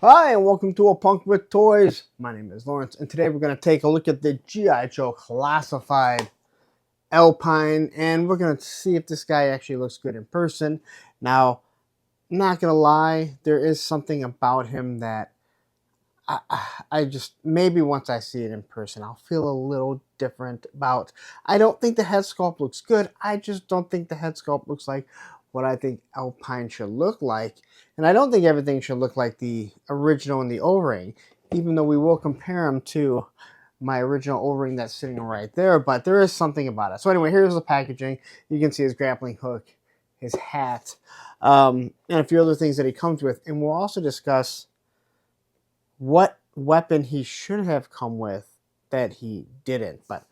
Hi, and welcome to A Punk with Toys. My name is Lawrence, and today we're going to take a look at the GI Joe Classified Alpine, and we're going to see if this guy actually looks good in person. Now, I'm not going to lie, there is something about him that I just, maybe once I see it in person, I'll feel a little different about. I don't think the head sculpt looks good. I just don't think the head sculpt looks like what I think Alpine should look like. And I don't think everything should look like the original in the O-ring, even though we will compare them to my original O-ring that's sitting right there, but there is something about it. So anyway, here's the packaging. You can see his grappling hook, his hat, and a few other things that he comes with. And we'll also discuss what weapon he should have come with that he didn't. But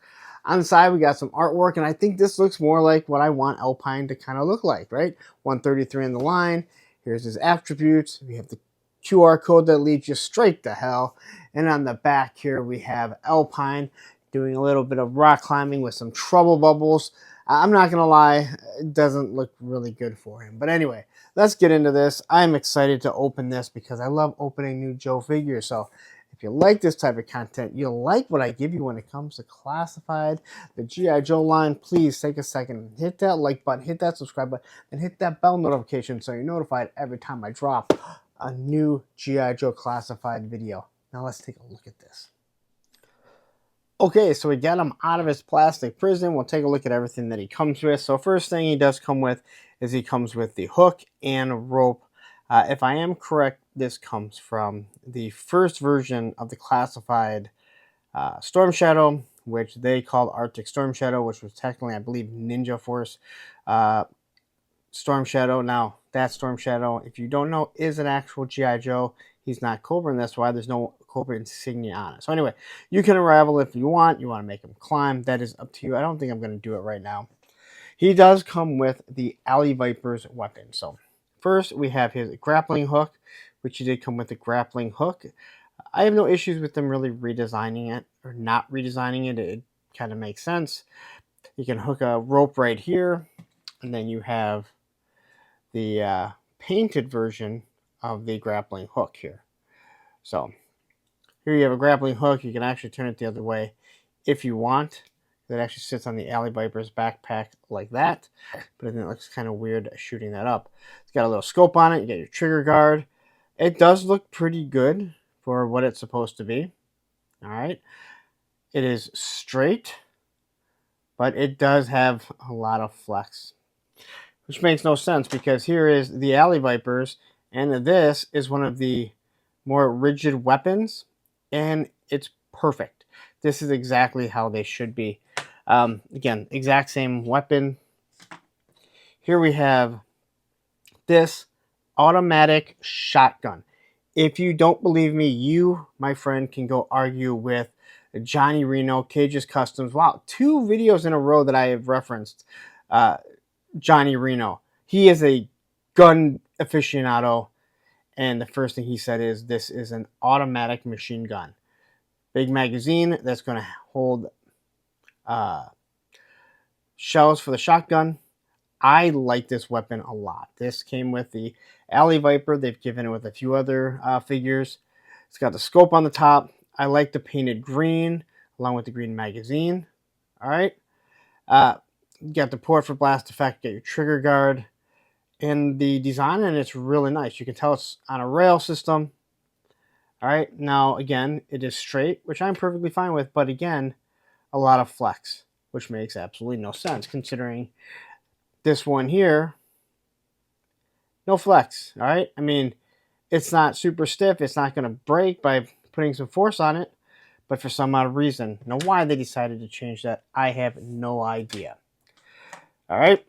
on the side, we got some artwork, and I think this looks more like what I want Alpine to kind of look like, right? 133 in the line. Here's his attributes. We have the QR code that leads you straight to hell. And on the back here, we have Alpine doing a little bit of rock climbing with some trouble bubbles. I'm not going to lie, it doesn't look really good for him. But anyway, let's get into this. I'm excited to open this because I love opening new Joe figures. So if you like this type of content, you'll like what I give you when it comes to Classified, the GI Joe line, please take a second and hit that like button, hit that subscribe button, and hit that bell notification so you're notified every time I drop a new GI Joe Classified video. Now let's take a look at this. Okay, so we got him out of his plastic prison. We'll take a look at everything that he comes with. So first thing he does come with is he comes with the hook and rope. If I am correct, this comes from the first version of the Classified Storm Shadow, which they called Arctic Storm Shadow, which was technically, I believe, Ninja Force Storm Shadow. Now, that Storm Shadow, if you don't know, is an actual GI Joe. He's not Cobra, and that's why there's no Cobra insignia on it. So anyway, you can unravel if you want. You want to make him climb. That is up to you. I don't think I'm going to do it right now. He does come with the Alley Viper's weapon. So first, we have his grappling hook, which he did come with the grappling hook. I have no issues with them really redesigning it or not redesigning it. It kind of makes sense. You can hook a rope right here, and then you have the painted version of the grappling hook here. So here you have a grappling hook. You can actually turn it the other way if you want. It actually sits on the Alley Viper's backpack like that, but then it looks kind of weird shooting that up. It's got a little scope on it. You got your trigger guard. It does look pretty good for what it's supposed to be. All right. It is straight, but it does have a lot of flex, which makes no sense because here is the Alley Vipers, and this is one of the more rigid weapons, and it's perfect. This is exactly how they should be. Again, exact same weapon. Here we have this automatic shotgun. If you don't believe me, you, my friend, can go argue with Johnny Reno, Cage's Customs. Wow, 2 videos in a row that I have referenced Johnny Reno. He is a gun aficionado, and the first thing he said is this is an automatic machine gun. Big magazine that's going to hold shells for the shotgun. I like this weapon a lot. This came with the Alley Viper. They've given it with a few other figures. It's got the scope on the top. I like the painted green along with the green magazine. All right. You got the port for blast effect. Got your trigger guard. And the design and it's really nice. You can tell it's on a rail system. All right. Now, again, it is straight, which I'm perfectly fine with. But again, a lot of flex, which makes absolutely no sense considering this one here, no flex, all right? I mean, it's not super stiff. It's not going to break by putting some force on it, but for some odd reason. Now, why they decided to change that, I have no idea. All right?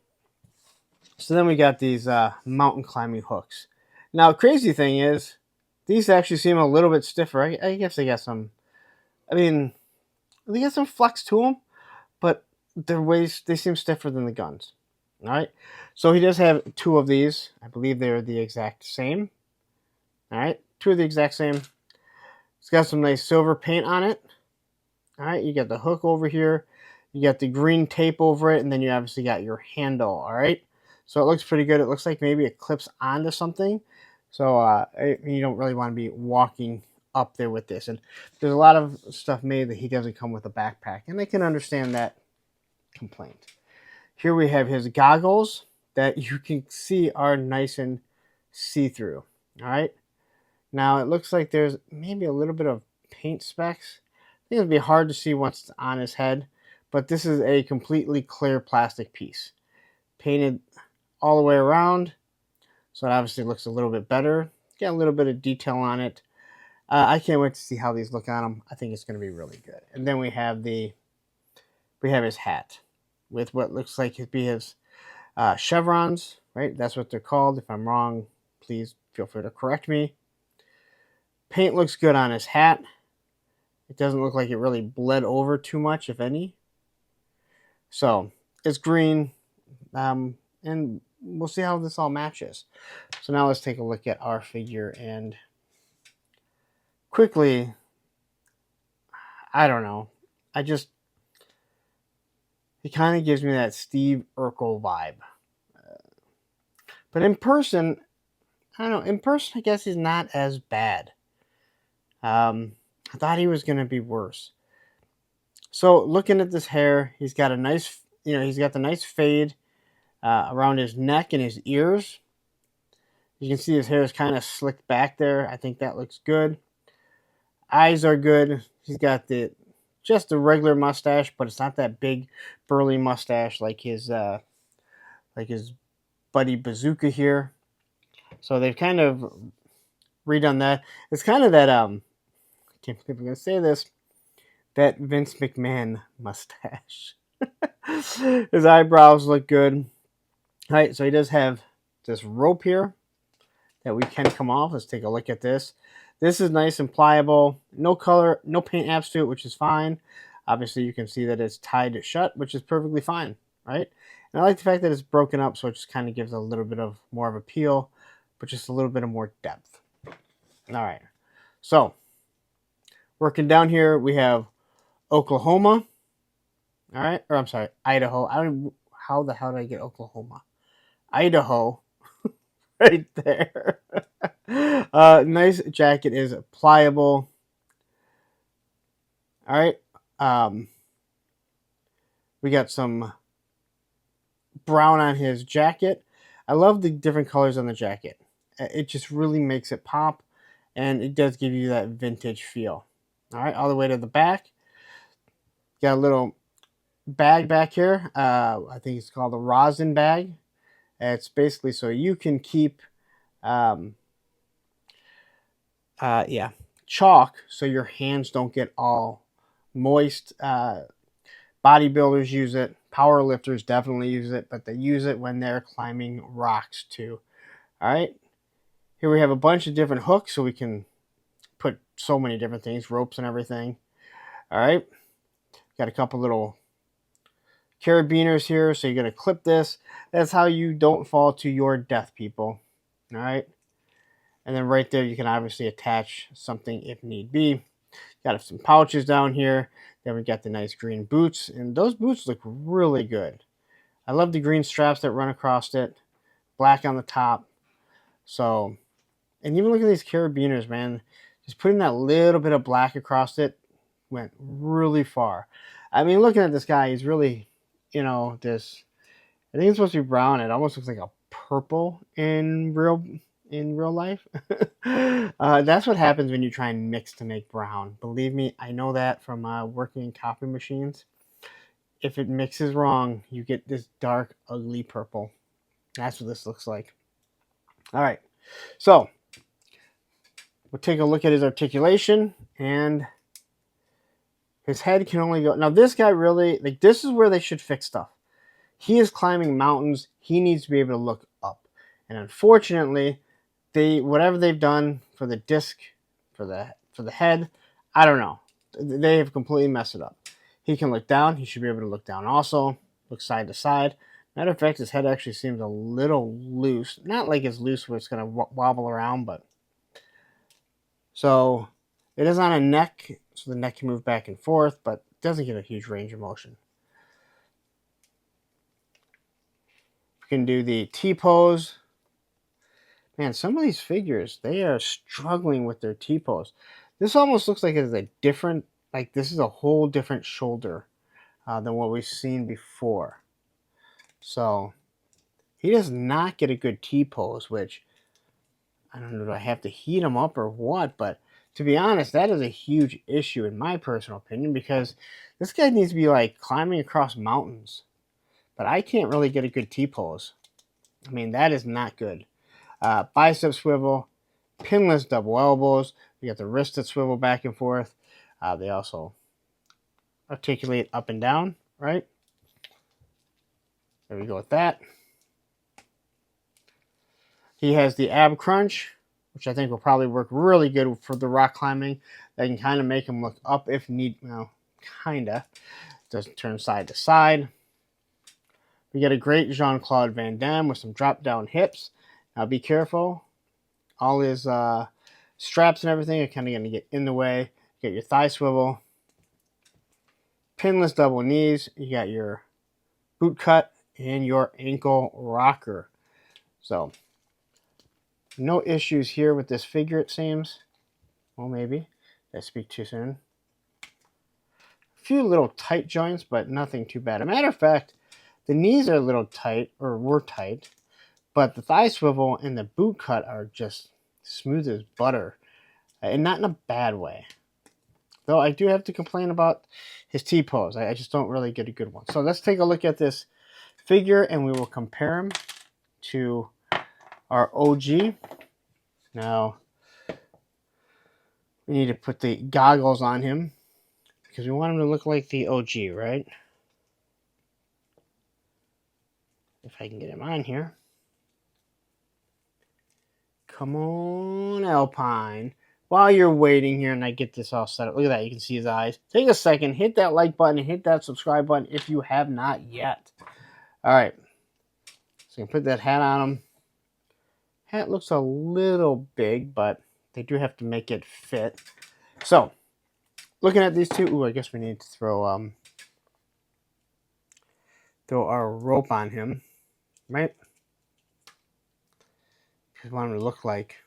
So then we got these mountain climbing hooks. Now, the crazy thing is, these actually seem a little bit stiffer. I guess they got some, they got some flex to them, but they seem stiffer than the guns. All right, so he does have 2 of these. I believe they're the exact same. All right, 2 of the exact same. It's got some nice silver paint on it. All right, you got the hook over here. You got the green tape over it, and then you obviously got your handle. All right, so it looks pretty good. It looks like maybe it clips onto something. So you don't really want to be walking up there with this. And there's a lot of stuff made that he doesn't come with a backpack, and I can understand that complaint. Here we have his goggles that you can see are nice and see-through. All right. Now it looks like there's maybe a little bit of paint specks. I think it'd be hard to see once it's on his head, but this is a completely clear plastic piece, painted all the way around, so it obviously looks a little bit better. Got a little bit of detail on it. I can't wait to see how these look on him. I think it's going to be really good. And then we have his hat with what looks like it'd be his chevrons, right? That's what they're called. If I'm wrong, please feel free to correct me. Paint looks good on his hat. It doesn't look like it really bled over too much, if any. So it's green, and we'll see how this all matches. So now let's take a look at our figure, and quickly, I don't know. He kind of gives me that Steve Urkel vibe. But in person, I don't know. In person, I guess he's not as bad. I thought he was going to be worse. So looking at this hair, he's got a nice, he's got the nice fade around his neck and his ears. You can see his hair is kind of slicked back there. I think that looks good. Eyes are good. He's got just a regular mustache, but it's not that big burly mustache like his buddy Bazooka here. So they've kind of redone that. It's kind of that I can't believe I'm gonna say this, that Vince McMahon mustache. His eyebrows look good. All right, so he does have this rope here that we can come off. Let's take a look at this. This is nice and pliable. No color, no paint apps to it, which is fine. Obviously, you can see that it's tied shut, which is perfectly fine, right? And I like the fact that it's broken up, so it just kind of gives a little bit of more of appeal, but just a little bit of more depth. All right, so working down here, we have Oklahoma. All right, or I'm sorry, Idaho. How the hell did I get Oklahoma? Idaho, right there. Nice jacket, is pliable. All right, we got some brown on his jacket. I love the different colors on the jacket. It just really makes it pop, and it does give you that vintage feel. All right, all the way to the back. Got a little bag back here. I think it's called a rosin bag. It's basically so you can keep chalk so your hands don't get all moist. Bodybuilders use it. Power lifters definitely use it, but they use it when they're climbing rocks too. All right. Here we have a bunch of different hooks so we can put so many different things, ropes and everything. All right. Got a couple little carabiners here, so you're going to clip this. That's how you don't fall to your death, people. All right. And then right there, you can obviously attach something if need be. Got some pouches down here. Then we got the nice green boots, and those boots look really good. I love the green straps that run across it, black on the top. So, and even look at these carabiners, man. Just putting that little bit of black across it went really far. I mean, looking at this guy, he's really, this. I think it's supposed to be brown. It almost looks like a purple in real life. That's what happens when you try and mix to make brown. Believe me, I know that from working in copy machines. If it mixes wrong, you get this dark, ugly purple. That's what this looks like. All right, so we'll take a look at his articulation, and his head can only go. Now, this guy really, this is where they should fix stuff. He is climbing mountains. He needs to be able to look up. And unfortunately, whatever they've done for the disc, for the head, I don't know. They have completely messed it up. He can look down. He should be able to look down also. Look side to side. Matter of fact, his head actually seems a little loose. Not like it's loose where it's going to wobble around, but. So it is on a neck, so the neck can move back and forth, but it doesn't get a huge range of motion. We can do the T-pose. Man, some of these figures, they are struggling with their T-pose. This almost looks like it's a different, like this is a whole different shoulder than what we've seen before. So he does not get a good T-pose, which I don't know, do I have to heat him up or what? But to be honest, that is a huge issue in my personal opinion because this guy needs to be like climbing across mountains. But I can't really get a good T-pose. I mean, that is not good. Bicep swivel, pinless double elbows. You got the wrist that swivel back and forth. They also articulate up and down, right? There we go with that. He has the ab crunch, which I think will probably work really good for the rock climbing. That can kind of make him look up if need. Well, kinda. Doesn't turn side to side. We get a great Jean-Claude Van Damme with some drop down hips. Now be careful. All his straps and everything are kind of going to get in the way. You got your thigh swivel. Pinless double knees. You got your boot cut and your ankle rocker. So no issues here with this figure, it seems. Well, maybe. Did I speak too soon? A few little tight joints, but nothing too bad. As a matter of fact, the knees are a little tight, or were tight, but the thigh swivel and the boot cut are just smooth as butter, and not in a bad way. Though I do have to complain about his T-pose. I just don't really get a good one. So let's take a look at this figure, and we will compare him to our OG. Now, we need to put the goggles on him because we want him to look like the OG, right? If I can get him on here. Come on, Alpine. While you're waiting here and I get this all set up, look at that. You can see his eyes. Take a second, hit that like button, and hit that subscribe button if you have not yet. All right. So you can put that hat on him. Hat looks a little big, but they do have to make it fit. So, looking at these two, ooh, I guess we need to throw our rope on him, right? Because we want him to look like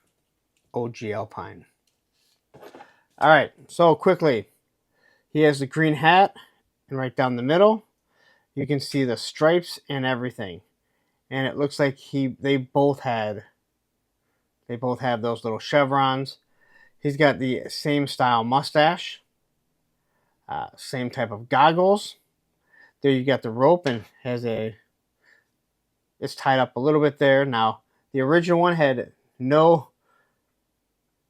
OG Alpine. All right, so quickly, he has the green hat, and right down the middle, you can see the stripes and everything. And it looks like they both have those little chevrons. He's got the same style mustache, same type of goggles. There you got the rope and it's tied up a little bit there. Now, the original one had no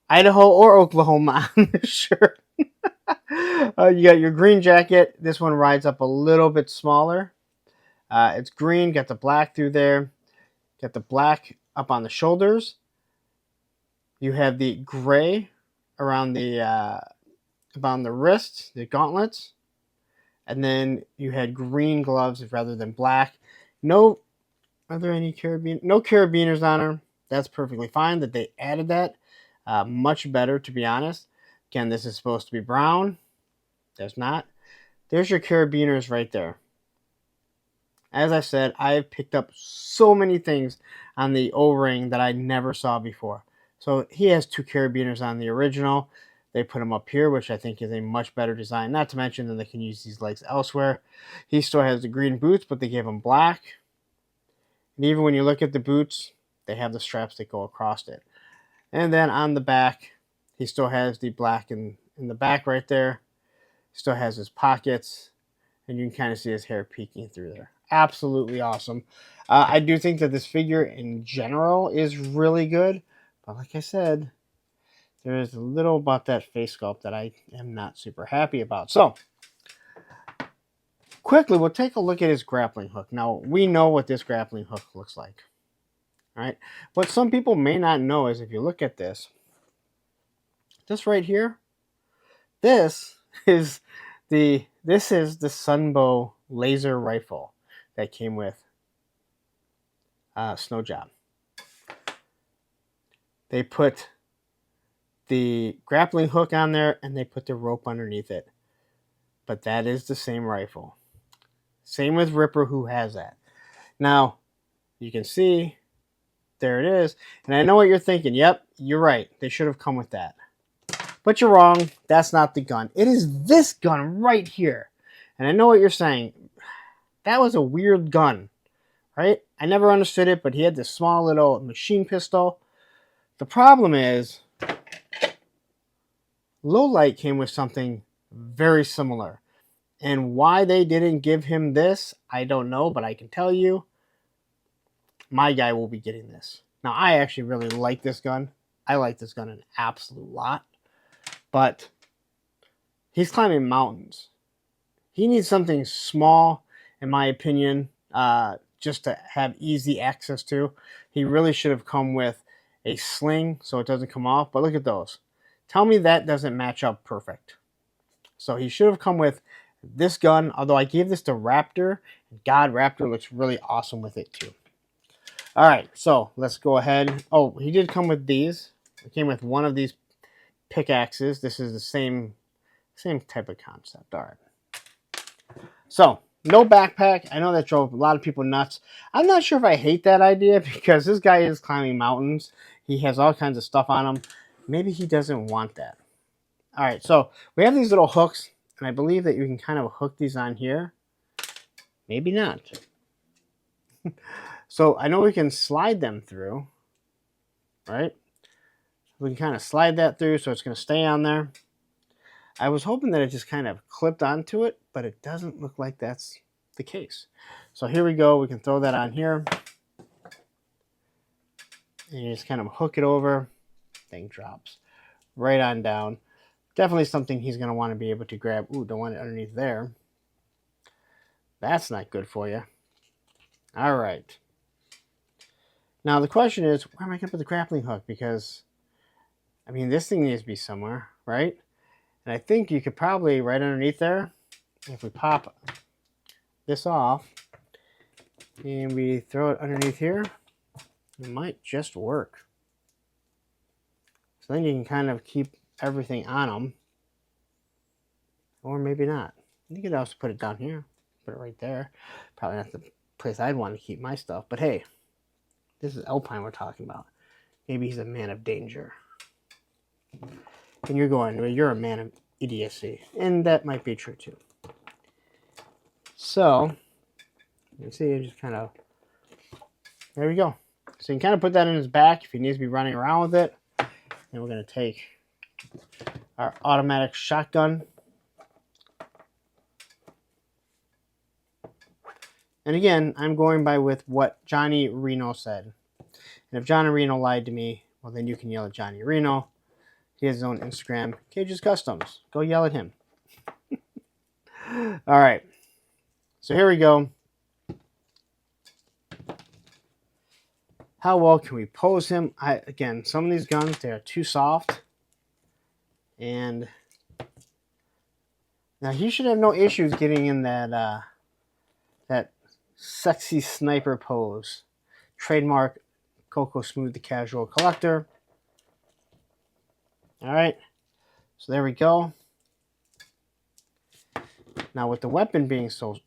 Idaho or Oklahoma on the shirt. You got your green jacket. This one rides up a little bit smaller. It's green, got the black through there. Got the black up on the shoulders. You have the gray around the wrists, the gauntlets. And then you had green gloves rather than black. No, are there any no carabiners on her. That's perfectly fine that they added that. Much better, to be honest. Again, this is supposed to be brown. There's not. There's your carabiners right there. As I said, I've picked up so many things on the O-ring that I never saw before. So he has two carabiners on the original. They put him up here, which I think is a much better design. Not to mention that they can use these legs elsewhere. He still has the green boots, but they gave him black. And even when you look at the boots, they have the straps that go across it. And then on the back, he still has the black in the back right there. Still has his pockets. And you can kind of see his hair peeking through there. Absolutely awesome. I do think that this figure in general is really good. But like I said, there is a little about that face sculpt that I am not super happy about. So, quickly, we'll take a look at his grappling hook. Now, we know what this grappling hook looks like. All right? What some people may not know is if you look at this right here, this is the Sunbow laser rifle that came with Snow Job. They put the grappling hook on there and they put the rope underneath it. But that is the same rifle. Same with Ripper, who has that. Now, you can see there it is. And I know what you're thinking. Yep, you're right. They should have come with that. But you're wrong. That's not the gun. It is this gun right here. And I know what you're saying. That was a weird gun, right? I never understood it, but he had this small little machine pistol. The problem is, Lowlight came with something very similar. And why they didn't give him this, I don't know, but I can tell you, my guy will be getting this. Now, I actually really like this gun. I like this gun an absolute lot. But he's climbing mountains. He needs something small, in my opinion, just to have easy access to. He really should have come with a sling so it doesn't come off. But look at those. Tell me that doesn't match up perfect. So he should have come with this gun, although I gave this to Raptor. God, Raptor looks really awesome with it too. All right, so let's go ahead. Oh, he did come with these. It came with one of these pickaxes. This is the same type of concept. All right. So, no backpack. I know that drove a lot of people nuts. I'm not sure if I hate that idea because this guy is climbing mountains. He has all kinds of stuff on him. Maybe he doesn't want that. All right, so we have these little hooks, and I believe that you can kind of hook these on here. Maybe not. So I know we can slide them through, right? We can kind of slide that through so it's going to stay on there. I was hoping that it just kind of clipped onto it, but it doesn't look like that's the case. So here we go. We can throw that on here. And you just kind of hook it over. Thing drops right on down. Definitely something he's going to want to be able to grab. Ooh, don't want it underneath there. That's not good for you. All right. Now the question is, where am I going to put the grappling hook? Because, I mean, this thing needs to be somewhere, right? And I think you could probably, right underneath there, if we pop this off and we throw it underneath here, it might just work. So then you can kind of keep everything on them. Or maybe not. You could also put it down here. Put it right there. Probably not the place I'd want to keep my stuff. But hey, this is Alpine we're talking about. Maybe he's a man of danger. And you're going, well, you're a man of idiocy. And that might be true too. So, you can see, just kind of, there we go. So you can kind of put that in his back if he needs to be running around with it. And we're going to take our automatic shotgun. And again, I'm going by with what Johnny Reno said. And if Johnny Reno lied to me, well, then you can yell at Johnny Reno. He has his own Instagram, Cages Customs. Go yell at him. All right. So here we go. How well can we pose him? Again, some of these guns, they are too soft. And now he should have no issues getting in that that sexy sniper pose. Trademark Coco Smooth, the casual collector. All right. So there we go. Now with the weapon being so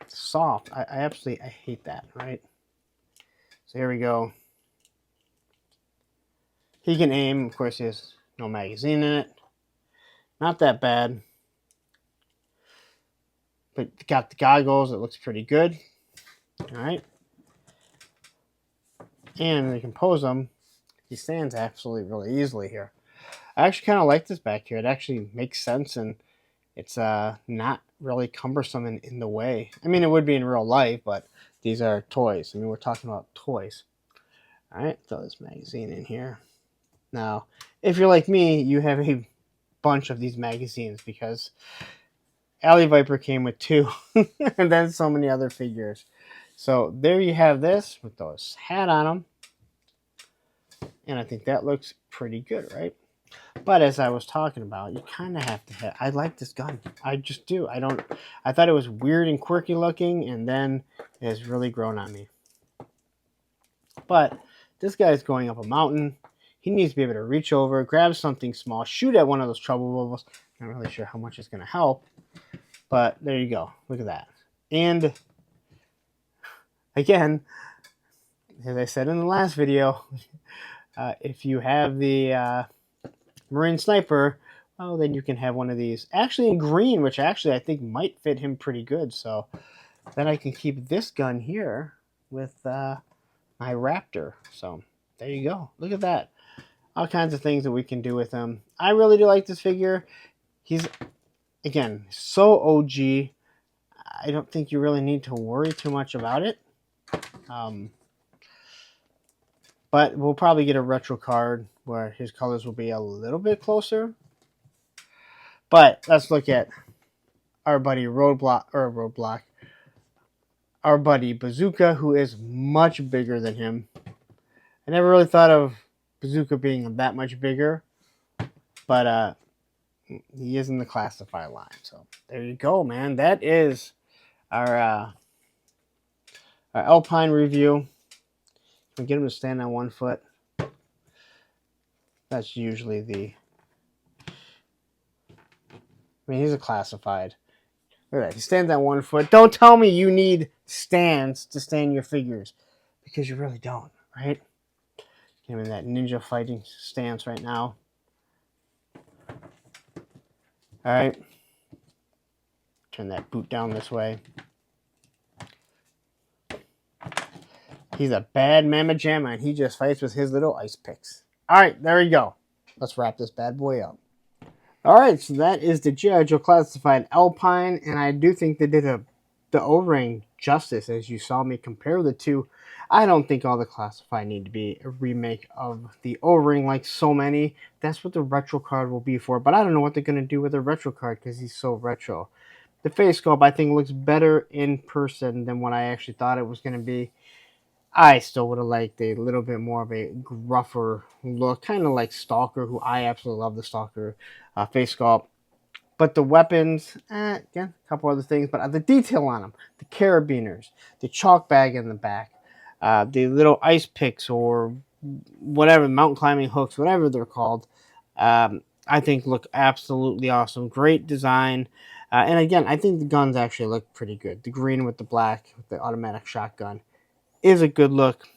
soft, I hate that, right? So here we go. He can aim. Of course, he has no magazine in it. Not that bad. But got the goggles. It looks pretty good. All right. And we can pose him. He stands absolutely really easily here. I actually kind of like this back here. It actually makes sense, and it's not really cumbersome in the way. I mean, it would be in real life, but these are toys. I mean, we're talking about toys. All right, throw this magazine in here. Now, if you're like me, you have a bunch of these magazines because Alley Viper came with 2 and then so many other figures. So there you have this with those hat on them. And I think that looks pretty good, right? But as I was talking about, you kind of have to have... I like this gun. I just do. I thought it was weird and quirky looking, and then it has really grown on me. But this guy's going up a mountain. He needs to be able to reach over, grab something small, shoot at one of those trouble bubbles. Not really sure how much it's going to help. But there you go. Look at that. And again, as I said in the last video, if you have the Marine Sniper, well, then you can have one of these. Actually in green, which actually I think might fit him pretty good. So then I can keep this gun here with my Raptor. So there you go. Look at that. All kinds of things that we can do with him. I really do like this figure. He's, again, so OG. I don't think you really need to worry too much about it. But we'll probably get a retro card where his colors will be a little bit closer. But let's look at our buddy Roadblock. Our buddy Bazooka, who is much bigger than him. I never really thought of Bazooka being that much bigger. But he is in the classified line. So there you go, man. That is our Alpine review. We get him to stand on 1 foot. That's usually the... I mean, he's a classified. Look at that. He stands on 1 foot. Don't tell me you need stands to stand your figures. Because you really don't, right? Get him in that ninja fighting stance right now. Alright. Turn that boot down this way. He's a bad mamma jamma, and he just fights with his little ice picks. Alright, there you go. Let's wrap this bad boy up. Alright, so that is the GI Joe Classified Alpine, and I do think they did the O-ring justice as you saw me compare the two. I don't think all the Classified need to be a remake of the O-ring like so many. That's what the retro card will be for, but I don't know what they're going to do with the retro card because he's so retro. The face sculpt, I think, looks better in person than what I actually thought it was going to be. I still would have liked a little bit more of a gruffer look, kind of like Stalker, who I absolutely love the Stalker face sculpt. But the weapons, again, a couple other things, but the detail on them, the carabiners, the chalk bag in the back, the little ice picks or whatever, mountain climbing hooks, whatever they're called, I think look absolutely awesome. Great design. And again, I think the guns actually look pretty good. The green with the black, with the automatic shotgun, is a good look.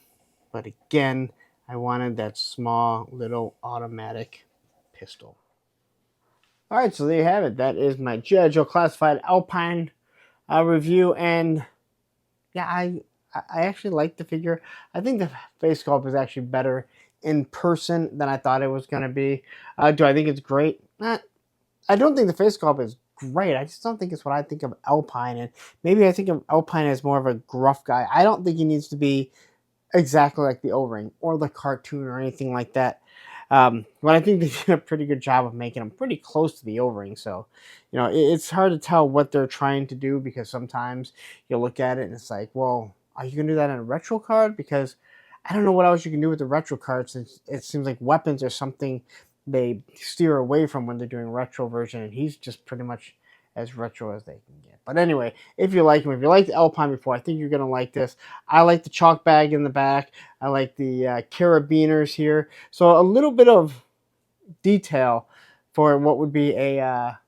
But again, I wanted that small little automatic pistol. Alright, so there you have it. That is my GI Joe Classified Alpine review. And yeah, I actually like the figure. I think the face sculpt is actually better in person than I thought it was going to be. Do I think it's great? I don't think the face sculpt is great. I just don't think it's what I think of Alpine. And maybe I think of Alpine as more of a gruff guy. I don't think he needs to be exactly like the O-ring or the cartoon or anything like that. But I think they did a pretty good job of making them pretty close to the O-ring. So, you know, it's hard to tell what they're trying to do because sometimes you look at it and it's like, well, are you going to do that in a retro card? Because I don't know what else you can do with the retro cards. It seems like weapons are something they steer away from when they're doing retro version, and he's just pretty much as retro as they can get. But anyway, if you like him, if you liked Alpine before, I think you're going to like this. I like the chalk bag in the back. I like the carabiners here. So a little bit of detail for what would be a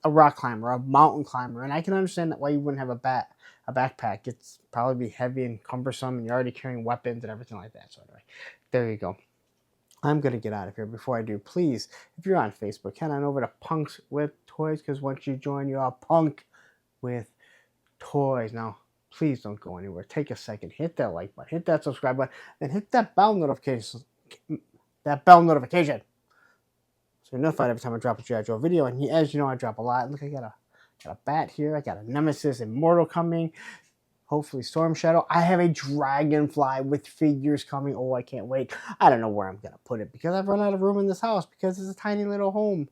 rock climber, a mountain climber. And I can understand why you wouldn't have a backpack. It's probably be heavy and cumbersome, and you're already carrying weapons and everything like that. So anyway, there you go. I'm going to get out of here. Before I do, please, if you're on Facebook, head on over to Punks with Toys, because once you join, you're a punk with toys. Now, please don't go anywhere. Take a second. Hit that like button. Hit that subscribe button. And hit that bell notification. So you're notified every time I drop a GI Joe video. And as you know, I drop a lot. Look, I got a bat here. I got a Nemesis Immortal coming. Hopefully Storm Shadow. I have a Dragonfly with figures coming. Oh, I can't wait. I don't know where I'm going to put it because I've run out of room in this house because it's a tiny little home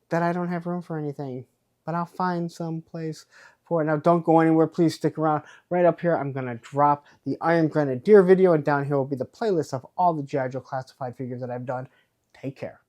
that I don't have room for anything. But I'll find some place for it. Now, don't go anywhere. Please stick around. Right up here, I'm going to drop the Iron Grenadier video, and down here will be the playlist of all the GI Joe Classified figures that I've done. Take care.